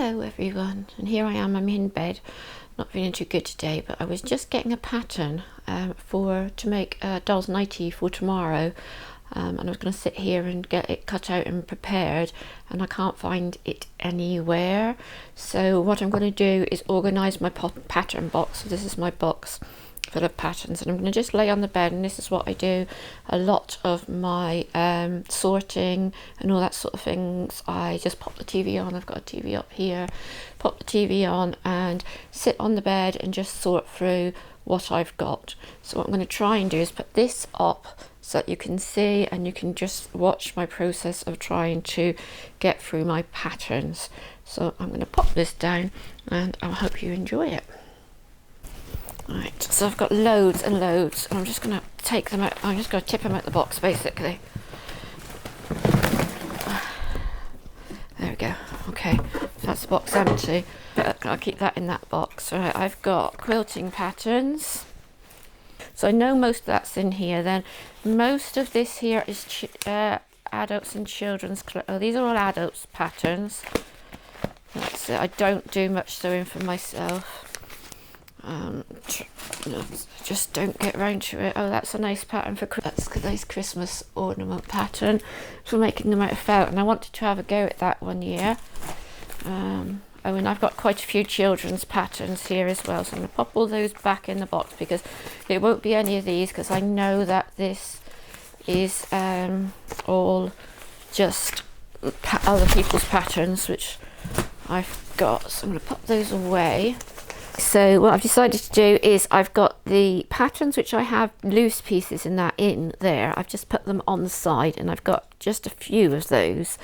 Hello everyone, and here I am. I'm in bed, not feeling too good today, but I was just getting a pattern to make a doll's nightie for tomorrow, and I was going to sit here and get it cut out and prepared, and I can't find it anywhere. So what I'm going to do is organise my pattern box. So this is my box full of patterns, and I'm going to just lay on the bed, and this is what I do a lot of my sorting and all that sort of things. I just pop the TV on. I've got a TV up here, pop the TV on and sit on the bed and just sort through what I've got. So what I'm going to try and do is put this up so that you can see and you can just watch my process of trying to get through my patterns. So I'm going to pop this down and I hope you enjoy it. Right, so I've got loads and loads, and I'm just going to take them out. I'm just going to tip them out the box, basically. There we go. Okay, that's the box empty. I'll keep that in that box. Right, I've got quilting patterns. So I know most of that's in here. Then most of this here is adults and children's clothes. Oh, these are all adults patterns. That's it. I don't do much sewing for myself. Just don't get around to it. Oh, that's a nice pattern for that's a nice Christmas ornament pattern for making them out of felt, and I wanted to have a go at that one year. And I've got quite a few children's patterns here as well, so I'm going to pop all those back in the box because it won't be any of these, because I know that this is all just other people's patterns which I've got, so I'm going to pop those away. So what I've decided to do is I've got the patterns which I have loose pieces in there. I've just put them on the side, and I've got just a few of those.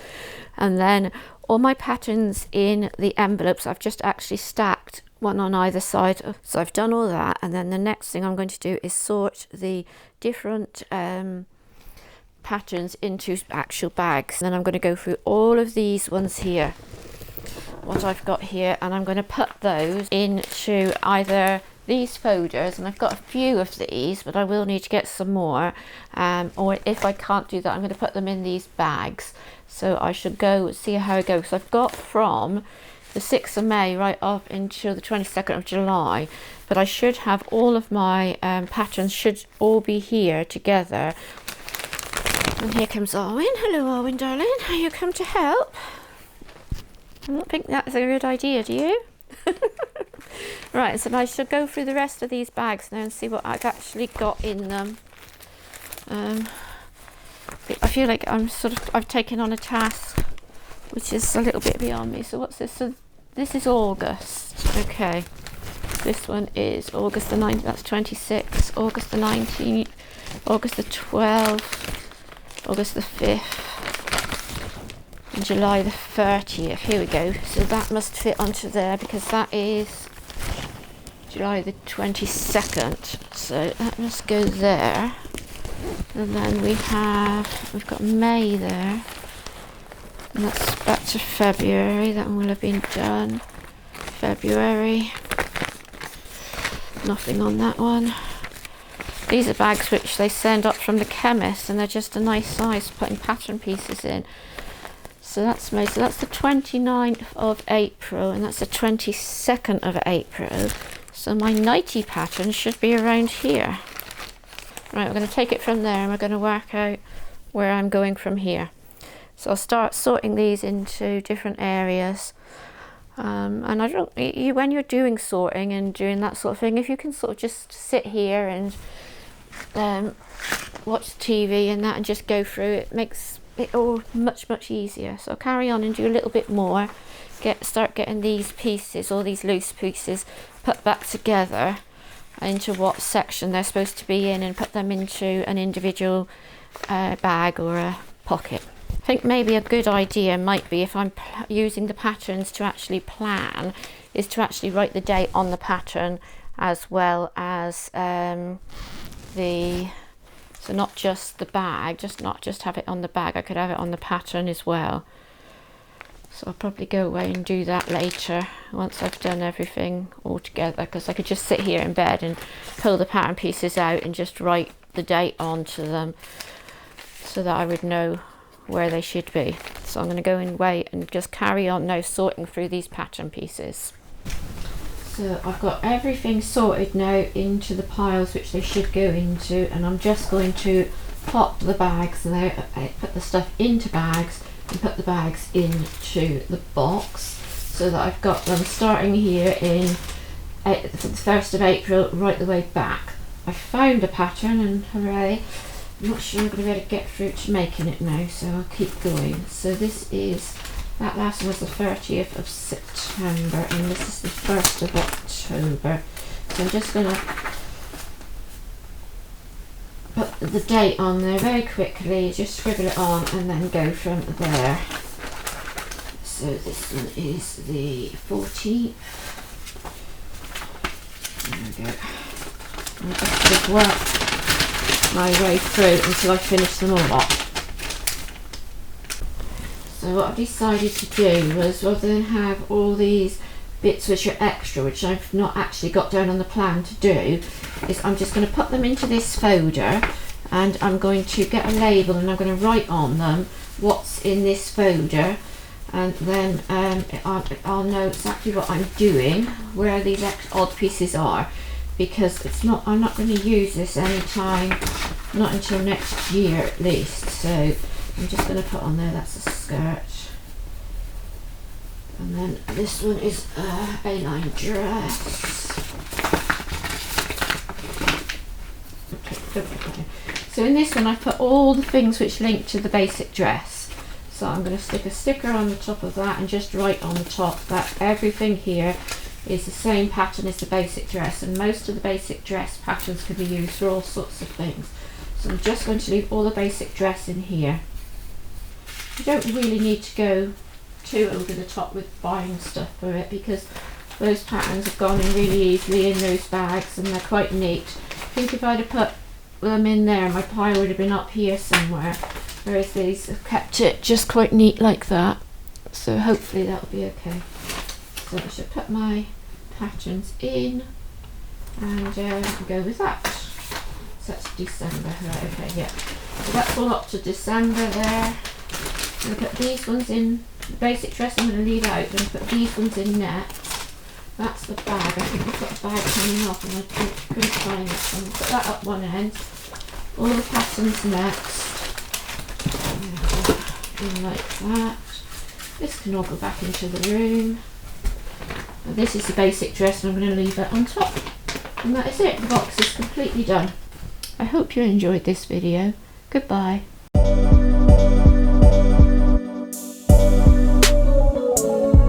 And then all my patterns in the envelopes I've just actually stacked one on either side. So I've done all that, and then the next thing I'm going to do is sort the different patterns into actual bags. And then I'm going to go through all of these ones here, what I've got here, and I'm going to put those into either these folders, and I've got a few of these, but I will need to get some more, or if I can't do that, I'm going to put them in these bags. So I should go see how it goes. So I've got from the 6th of May right up until the 22nd of July, but I should have all of my patterns should all be here together. And here comes Arwen. Hello Arwen, darling, are you come to help? I don't think that's a good idea, do you? Right, so I should go through the rest of these bags now and see what I've actually got in them. I feel like I've taken on a task which is a little bit beyond me. So what's this? So this is August. Okay, this one is August the 9th. That's 26. August the 19th. August the 12th. August the 5th. July the 30th. Here we go. So that must fit onto there because that is July the 22nd. So that must go there. And then we've got May there. And that's back to February. That one will have been done. February. Nothing on that one. These are bags which they send up from the chemist, and they're just a nice size for putting pattern pieces in. So that's May. So that's the 29th of April, and that's the 22nd of April. So my nightie pattern should be around here. Right, we're going to take it from there, and we're going to work out where I'm going from here. So I'll start sorting these into different areas. And when you're doing sorting and doing that sort of thing, if you can sort of just sit here and watch TV and that and just go through it, makes it all much easier. So I'll carry on and do a little bit more, start getting these pieces, all these loose pieces, put back together into what section they're supposed to be in, and put them into an individual bag or a pocket. I think maybe a good idea might be, if I'm using the patterns to actually plan, is to actually write the date on the pattern as well as so not just the bag, not just have it on the bag, I could have it on the pattern as well. So I'll probably go away and do that later once I've done everything all together, because I could just sit here in bed and pull the pattern pieces out and just write the date onto them so that I would know where they should be. So I'm going to go away and just carry on now sorting through these pattern pieces. So I've got everything sorted now into the piles which they should go into, and I'm just going to pop the bags now, put the stuff into bags and put the bags into the box, so that I've got them starting here in the 1st of April right the way back. I found a pattern and hooray. I'm not sure I'm going to be able to get through to making it now, so I'll keep going. So this is, that last one was the 30th of September and this is the 1st of October. So I'm just going to put the date on there very quickly, just scribble it on and then go from there. So this one is the 14th. There we go. I'll just sort of work my way through until I finish them all up. So what I've decided to do was, rather than have all these bits which are extra, which I've not actually got down on the plan to do, is I'm just going to put them into this folder and I'm going to get a label and I'm going to write on them what's in this folder, and then I'll know exactly what I'm doing, where these odd pieces are, because I'm not going to use this anytime, not until next year at least. So I'm just going to put on there, that's a skirt, and then this one is a A-line dress. Okay. So in this one I put all the things which link to the basic dress. So I'm going to stick a sticker on the top of that and just write on the top that everything here is the same pattern as the basic dress, and most of the basic dress patterns can be used for all sorts of things. So I'm just going to leave all the basic dress in here. You don't really need to go too over the top with buying stuff for it, because those patterns have gone in really easily in those bags and they're quite neat. I think if I'd have put them in there, my pile would have been up here somewhere, whereas these have kept it just quite neat like that. So hopefully that'll be okay. So I should put my patterns in and go with that. So that's December, right? Okay, yeah. So that's all up to December there. I'm going to put these ones in the basic dress. I'm going to leave out. I'm going to put these ones in next. That's the bag. I think I've got a bag coming off and I couldn't find it. So I'm going to put that up one end. All the patterns next. In like that. This can all go back into the room. And this is the basic dress and I'm going to leave it on top. And that is it. The box is completely done. I hope you enjoyed this video. Goodbye.